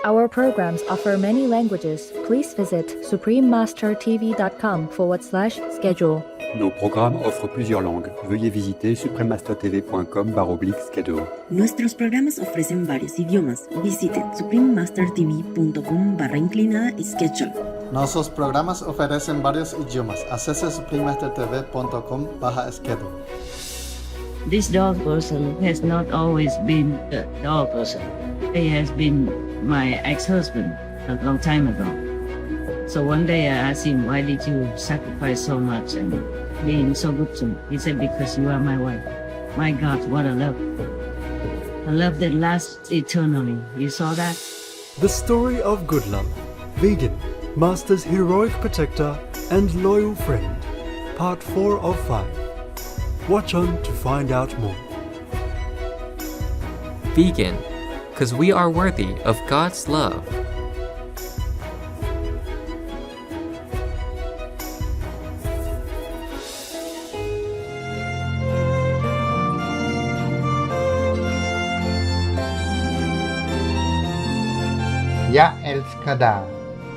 Our programs offer many languages. Please visit suprememastertv.com/schedule. Nos programmes offrent plusieurs langues. Veuillez visiter suprememastertv.com/schedule. Nuestros programas ofrecen varios idiomas. Visite suprememastertv.com/schedule. Nuestros programas ofrecen varios idiomas. Acesse suprememastertv.com/schedule. This dog person has not always been a dog person. He has been my ex-husband a long time ago. So one day I asked him, why did you sacrifice so much and being so good to me? He said, because you are my wife. My God, what a love. A love that lasts eternally. You saw that? The story of good love. Vegan, Master's heroic protector and loyal friend. Part 4 of 5. Watch on to find out more. Vegan, because we are worthy of God's love. Jeg elsker dig.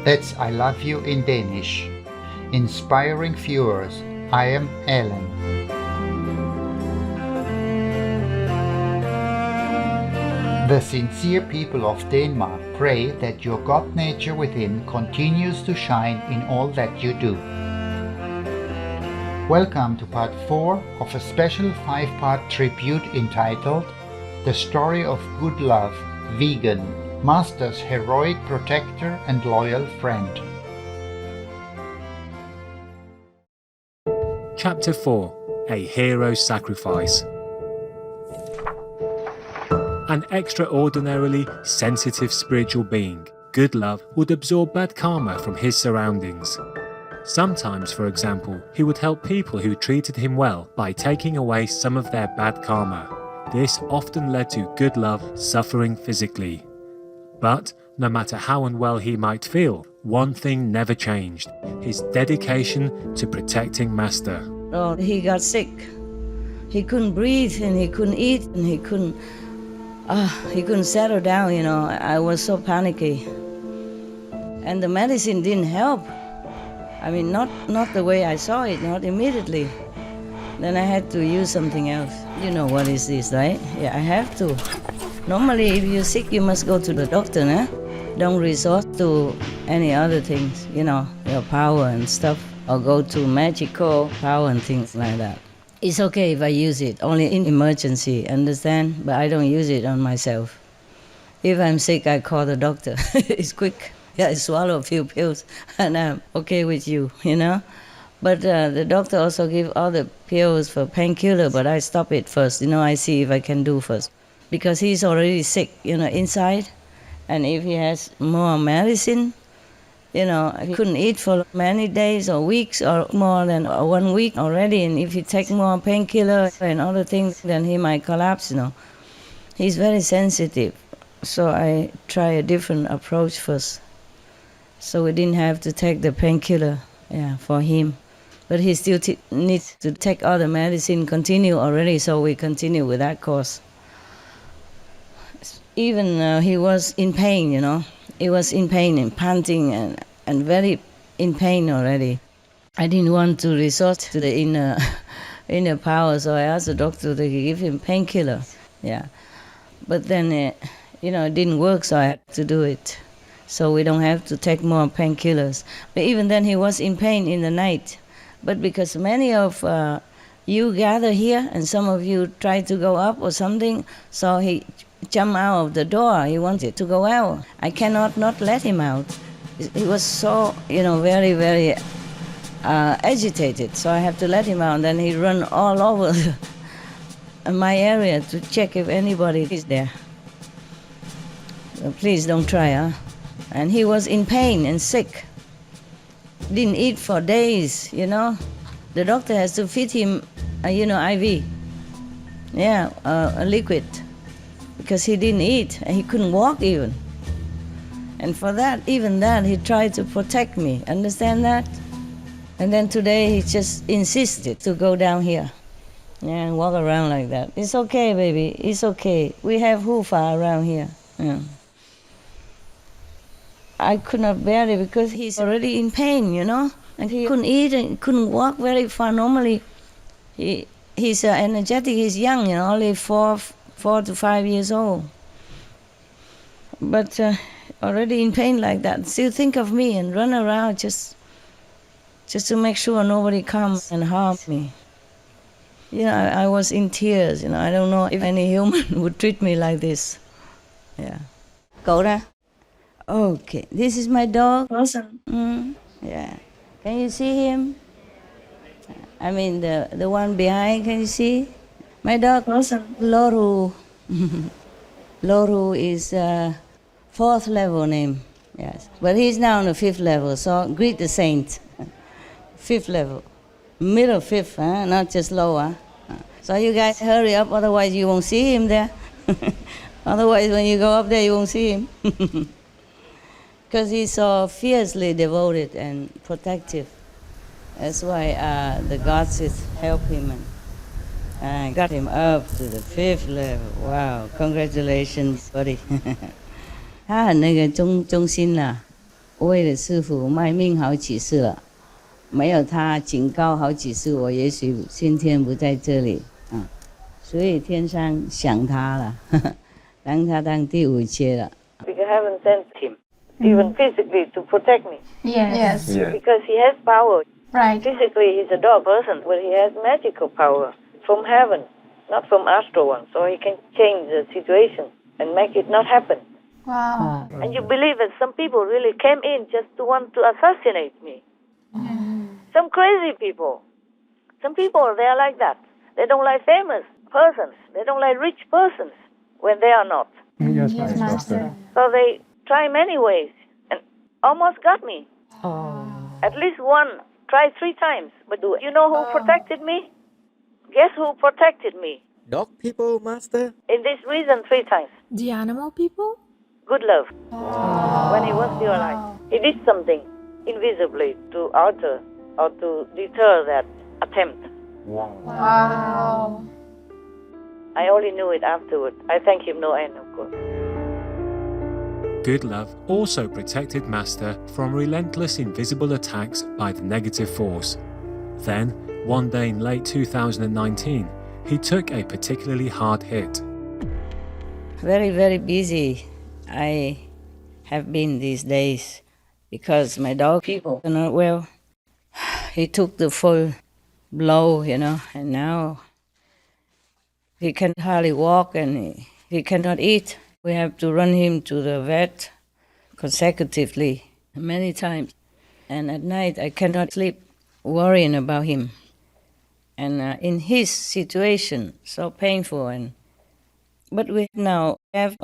That's I love you in Danish. Inspiring viewers, I am Ellen. The sincere people of Denmark pray that your God nature within continues to shine in all that you do. Welcome to part 4 of a special 5-part tribute entitled The Story of Good Love, Vegan, Master's heroic protector and loyal friend. Chapter 4: A Hero's Sacrifice. An extraordinarily sensitive spiritual being, Good Love would absorb bad karma from his surroundings. Sometimes, for example, he would help people who treated him well by taking away some of their bad karma. This often led to Good Love suffering physically. But, no matter how unwell he might feel, one thing never changed: his dedication to protecting Master. Oh, he got sick. He couldn't breathe and he couldn't eat and he couldn't settle down, you know. I was so panicky. And the medicine didn't help. I mean, not the way I saw it, not immediately. Then I had to use something else. You know what is this, right? Yeah, I have to. Normally, if you're sick, you must go to the doctor, eh? Don't resort to any other things, you know, your power and stuff, or go to magical power and things like that. It's okay if I use it, only in emergency, understand? But I don't use it on myself. If I'm sick, I call the doctor. It's quick. Yeah, I swallow a few pills and I'm okay with you, you know? But the doctor also give all the pills for painkiller, but I stop it first, you know, I see if I can do first. Because he's already sick, you know, inside. And if he has more medicine, you know, he couldn't eat for many days or weeks or more than 1 week already. And if he take more painkiller and other things, then he might collapse, you know. He's very sensitive. So I try a different approach first. So we didn't have to take the painkiller, for him. But he still needs to take all the medicine, continue already, so we continue with that course. Even he was in pain, you know. He was in pain and panting and very in pain already. I didn't want to resort to the inner power, so I asked the doctor to give him painkiller. Yeah. But then, it didn't work, so I had to do it. So we don't have to take more painkillers. But even then, he was in pain in the night. But because many of you gather here, and some of you try to go up or something, so he jumped out of the door. He wanted to go out. I cannot not let him out. He was so, very, very agitated. So I have to let him out. And then he run all over my area to check if anybody is there. So please don't try, huh? And he was in pain and sick. Didn't eat for days, you know. The doctor has to feed him, IV. Yeah, a liquid. Because he didn't eat and he couldn't walk even. And for that, even that, he tried to protect me. Understand that? And then today he just insisted to go down here. Yeah, and walk around like that. It's okay, baby. It's okay. We have Hufa around here. Yeah. I could not bear it because he's already in pain, and he couldn't eat and couldn't walk very far. Normally, he's energetic, he's young, only 4 to 5 years old. But already in pain like that, still think of me and run around just to make sure nobody comes and harm me. I was in tears, I don't know if any human would treat me like this. Yeah. Cậu ra. Okay, this is my dog. Awesome. Yeah. Can you see him? I mean the one behind, can you see? My dog. Awesome. Loru. Loru is 4th level name. Yes. But he's now on the 5th level, so greet the saint. 5th level. Middle 5th, huh? Not just lower. So you guys hurry up, otherwise you won't see him there. Otherwise when you go up there you won't see him. Because he's so fiercely devoted and protective. That's why the gods help him and got him up to the 5th level. Wow, congratulations, buddy. 他很忠心啦，为了师父卖命好几次了。没有他警告好几次，我也许今天不在这里啊。所以天上想他了，当他当第5阶了。Because I haven't sent him, even physically, to protect me. Yes. Because he has power. Right. Physically, he's a dog person, but he has magical power from heaven, not from astral one. So he can change the situation and make it not happen. Wow. And you believe that some people really came in just to want to assassinate me. Some crazy people. Some people, they are like that. They don't like famous persons. They don't like rich persons when they are not. Yes, Master. So they try many ways and almost got me. At least one tried 3 times. But do you know who protected me? Guess who protected me? Dog people, Master? In this reason, 3 times. The animal people? Good love. When he was still alive. He did something invisibly to alter or to deter that attempt. Wow. I only knew it afterward. I thank him no end, of course. Good love also protected Master from relentless invisible attacks by the negative force. Then, one day in late 2019, he took a particularly hard hit. Very, very busy I have been these days because my dog people are not well. He took the full blow, and now he can hardly walk and he cannot eat. We have to run him to the vet consecutively many times. And at night I cannot sleep worrying about him. And in his situation, so painful. But we now have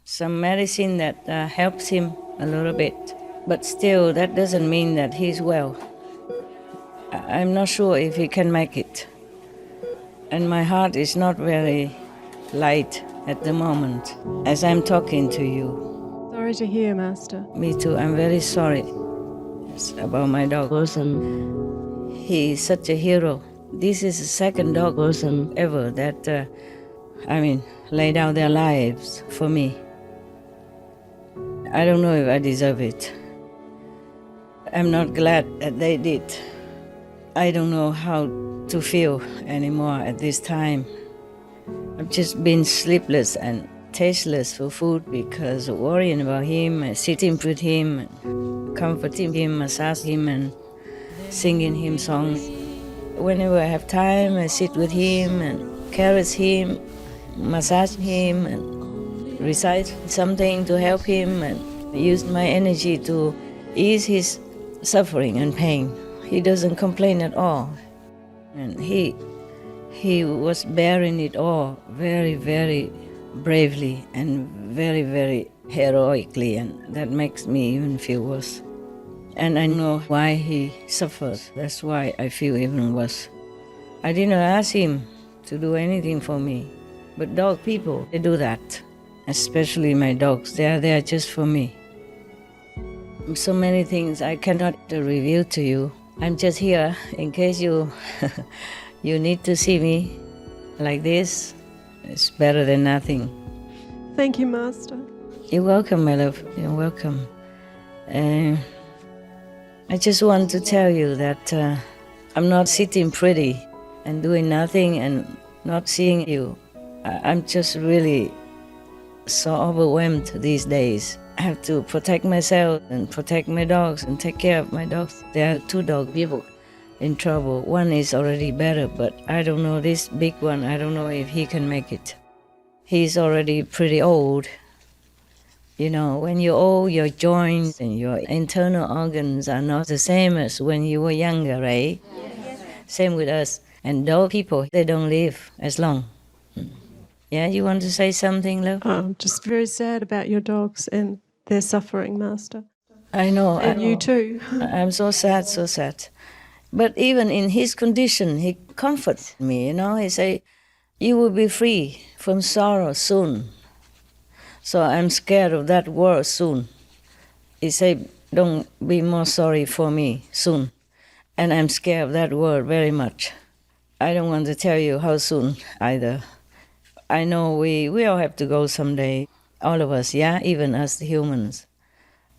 some medicine that helps him a little bit. But still, that doesn't mean that he's well. I'm not sure if he can make it. And my heart is not very light at the moment as I'm talking to you. Sorry to hear, Master. Me too. I'm very sorry about my dog person. He is such a hero. This is the second dog person ever that, laid down their lives for me. I don't know if I deserve it. I'm not glad that they did. I don't know how to feel anymore at this time. I've just been sleepless and tasteless for food because of worrying about him, sitting with him, comforting him, massaging him, and singing him songs. Whenever I have time, I sit with him and caress him, massage him, and recite something to help him, and use my energy to ease his suffering and pain. He doesn't complain at all. And he was bearing it all very, very bravely and very, very heroically, and that makes me even feel worse. And I know why he suffers. That's why I feel even worse. I didn't ask him to do anything for me, but dog people, they do that. Especially my dogs, they are there just for me. So many things I cannot reveal to you. I'm just here in case you need to see me like this. It's better than nothing. Thank you, Master. You're welcome, my love. You're welcome. Uh, I just want to tell you that I'm not sitting pretty and doing nothing and not seeing you. I'm just really so overwhelmed these days. I have to protect myself and protect my dogs and take care of my dogs. There are 2 dog people in trouble. One is already better, but I don't know, this big one, I don't know if he can make it. He's already pretty old. You know, when you're old, your joints and your internal organs are not the same as when you were younger, right? Yes. Same with us. And dog people, they don't live as long. Yeah, you want to say something, love? I'm just very sad about your dogs and their suffering, Master. I know. And you too. I'm so sad, so sad. But even in his condition, he comforts me, you know. He say, you will be free from sorrow soon. So I'm scared of that word soon. He say, don't be more sorry for me soon. And I'm scared of that word very much. I don't want to tell you how soon either. I know we all have to go someday, all of us, yeah, even us humans.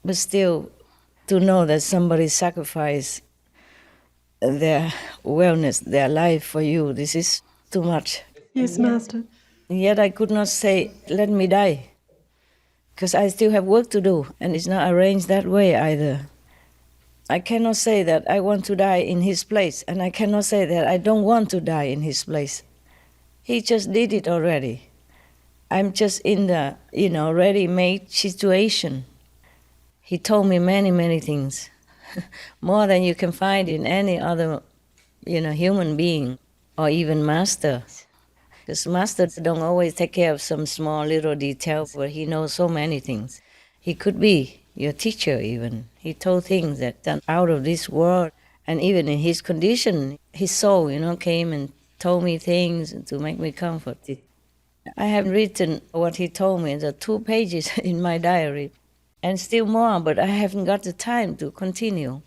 But still, to know that somebody sacrificed their wellness, their life for you, this is too much. Yes, Master. Yet I could not say, let me die, because I still have work to do, and it's not arranged that way either. I cannot say that I want to die in his place, and I cannot say that I don't want to die in his place. He just did it already. I'm just in the, ready-made situation. He told me many, many things, more than you can find in any other, human being or even master. Because master don't always take care of some small little detail, but he knows so many things. He could be your teacher even. He told things that are out of this world. And even in his condition, his soul, came and told me things to make me comforted. I have written what he told me, the 2 pages in my diary, and still more, but I haven't got the time to continue.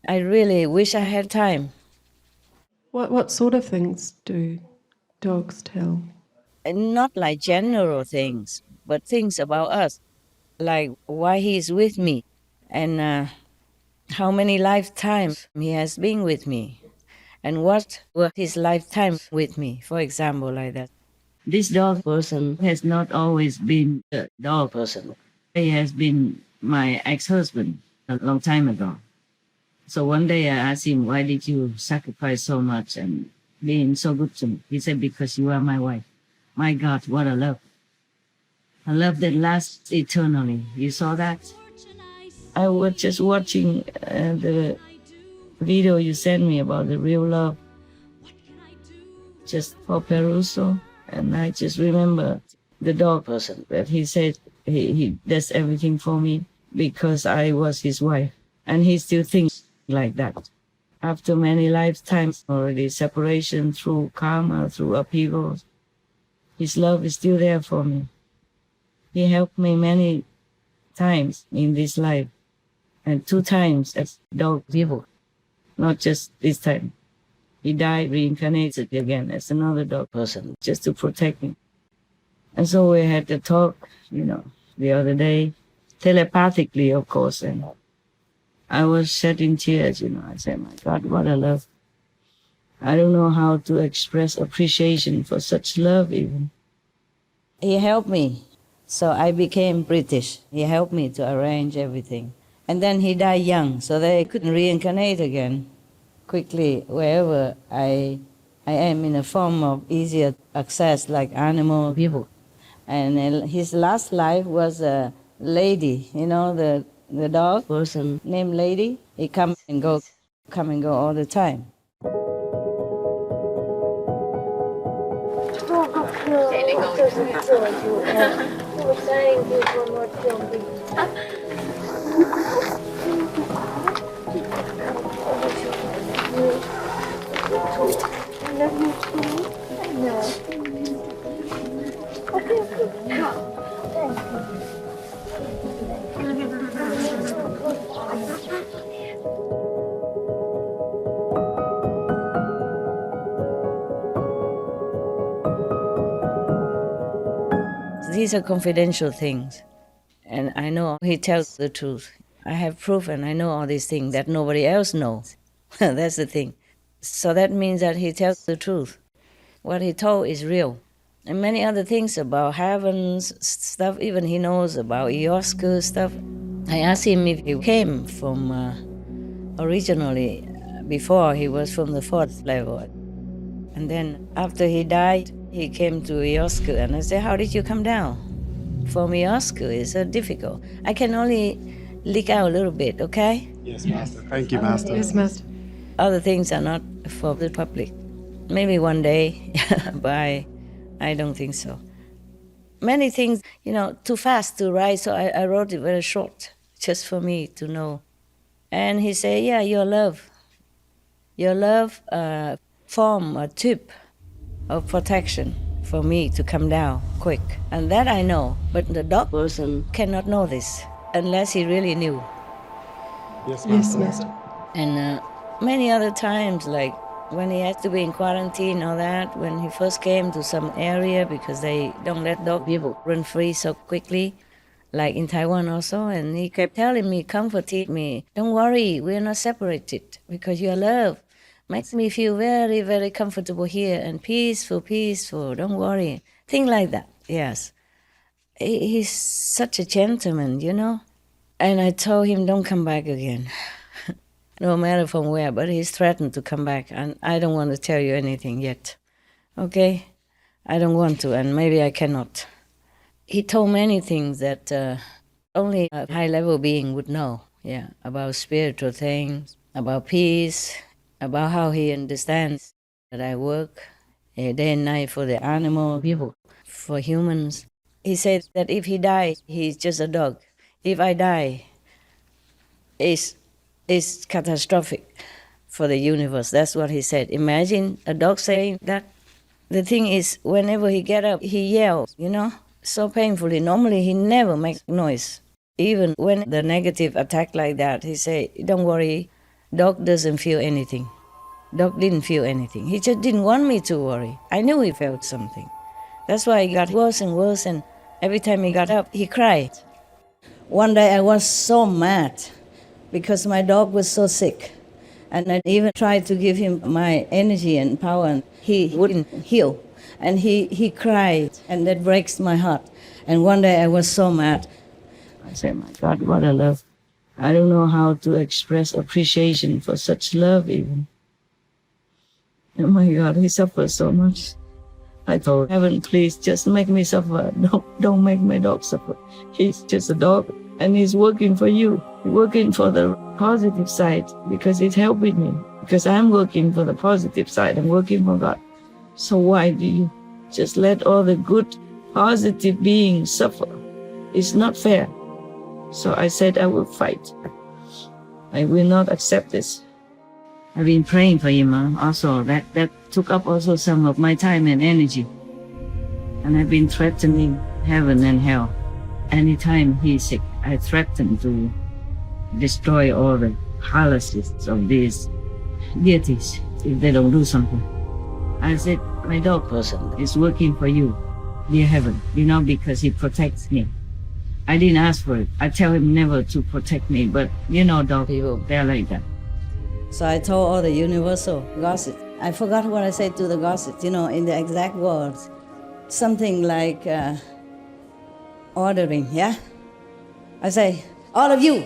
I really wish I had time. What sort of things do dogs tell? And not like general things, but things about us, like why he is with me, and how many lifetimes he has been with me. And what were his lifetime with me, for example, like that. This dog person has not always been a dog person. He has been my ex-husband a long time ago. So one day I asked him, why did you sacrifice so much and being so good to me? He said, because you are my wife. My God, what a love. A love that lasts eternally. You saw that? I was just watching the video you sent me about the real love, just for perusal, and I just remember the dog person that he said he does everything for me because I was his wife, and he still thinks like that. After many lifetimes already, separation through karma, through upheavals, his love is still there for me. He helped me many times in this life, and 2 times as dog people. Not just this time. He died, reincarnated again as another dog person, just to protect me. And so we had to talk, the other day, telepathically, of course, and I was shedding tears, I said, my God, what a love. I don't know how to express appreciation for such love even. He helped me, so I became British. He helped me to arrange everything. And then he died young, so they couldn't reincarnate again quickly wherever I am in a form of easier access like animal people. And his last life was a lady, the dog person named Lady. He come and go all the time. These are confidential things, and I know he tells the truth. I have proof and I know all these things that nobody else knows. That's the thing. So that means that he tells the truth. What he told is real. And many other things about heavens stuff, even he knows about ayahuasca stuff. I asked him if he came from originally, before he was from the 4th level. And then after he died, he came to ayahuasca, and I said, how did you come down? For me, ayahuasca is difficult. I can only leak out a little bit, okay? Yes, Master. Thank you, Master. Yes, Master. Other things are not for the public. Maybe one day, but I don't think so. Many things, too fast to write, so I wrote it very short, just for me to know. And he said, yeah, your love form a tube of protection for me to come down quick. And that I know, but the dog person cannot know this unless he really knew. Yes, Yes, Master. And many other times, like when he had to be in quarantine or that, when he first came to some area because they don't let dog people run free so quickly, like in Taiwan also, and he kept telling me, comforting me, don't worry, we're not separated because your love makes me feel very, very comfortable here and peaceful, don't worry. Things like that, yes. He's such a gentleman, And I told him, don't come back again. No matter from where, but he's threatened to come back, and I don't want to tell you anything yet. Okay? I don't want to, and maybe I cannot. He told many things that only a high-level being would know, about spiritual things, about peace, about how he understands that I work day and night for the animal people, for humans. He said that if he dies, he's just a dog. If I die, it's catastrophic for the universe. That's what he said. Imagine a dog saying that. The thing is, whenever he get up, he yells, so painfully. Normally, he never makes noise. Even when the negative attack like that, he say, don't worry, dog doesn't feel anything. Dog didn't feel anything. He just didn't want me to worry. I knew he felt something. That's why he got worse and worse, and every time he got up, he cried. One day I was so mad because my dog was so sick. And I even tried to give him my energy and power, and he wouldn't heal. And he cried, and that breaks my heart. And one day I was so mad. I said, my God, what a love. I don't know how to express appreciation for such love even. Oh my God, he suffers so much. I told heaven, please just make me suffer. Don't make my dog suffer. He's just a dog, and he's working for you. He's working for the positive side because it's helping me. Because I'm working for the positive side. I'm working for God. So why do you just let all the good, positive beings suffer? It's not fair. So I said I will fight. I will not accept this. I've been praying for him also. That took up also some of my time and energy. And I've been threatening heaven and hell. Anytime he's sick, I threaten to destroy all the palaces of these deities if they don't do something. I said, my dog person is working for you, dear heaven, because he protects me. I didn't ask for it. I tell him never to protect me, but dog people, they're like that. So I told all the universal gossip. I forgot what I said to the gossip, in the exact words. Something like ordering, yeah? I say, all of you,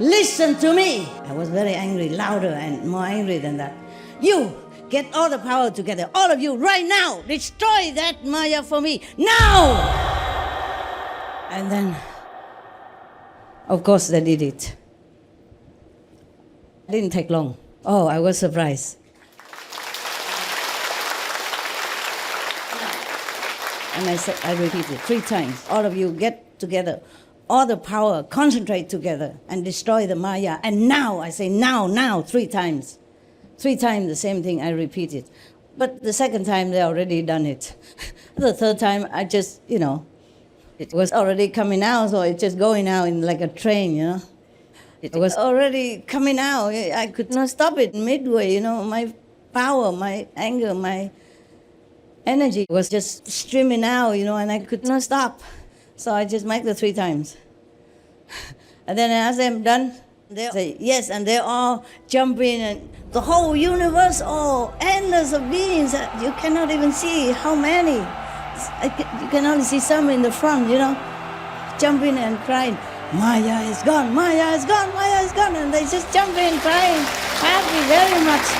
listen to me. I was very angry, louder and more angry than that. You, get all the power together, all of you, right now. Destroy that Maya for me, now! And then, of course, they did it. It didn't take long. Oh, I was surprised. And I repeated 3 times. All of you get together. All the power, concentrate together and destroy the Maya. And now, I say now, 3 times. 3 times the same thing I repeated. But the second time, they already done it. The third time, I just, it was already coming out, so it's just going out in like a train, It was already coming out. I could not stop it midway, My power, my anger, my energy was just streaming out, and I could not stop. So I just make the 3 times. And then I ask them, done? They say, yes, and they all jump in, and the whole universe, endless of beings. You cannot even see how many. You can only see some in the front, jumping and crying, Maya is gone, Maya is gone, Maya is gone. And they just jump in, crying, happy very much.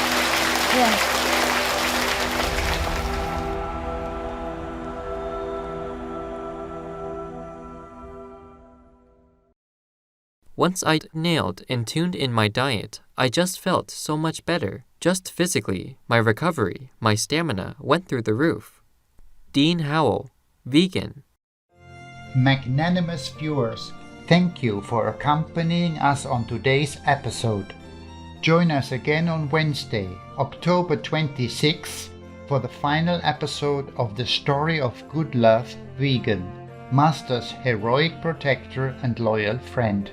Yeah. Once I'd nailed and tuned in my diet, I just felt so much better. Just physically, my recovery, my stamina went through the roof. Dean Howell, vegan. Magnanimous viewers, thank you for accompanying us on today's episode. Join us again on Wednesday, October 26th, for the final episode of the story of good love, Vegan, Master's heroic protector and loyal friend.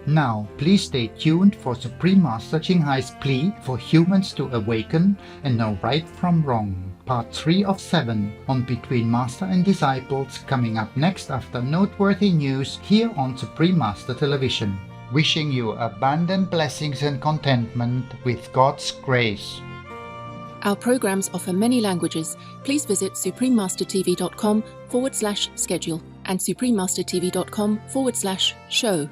Now, please stay tuned for Supreme Master Jinghai's plea for humans to awaken and know right from wrong, Part 3 of 7 on Between Master and Disciples, coming up next after noteworthy news here on Supreme Master Television. Wishing you abundant blessings and contentment with God's grace. Our programs offer many languages. Please visit suprememastertv.com/schedule and suprememastertv.com/show.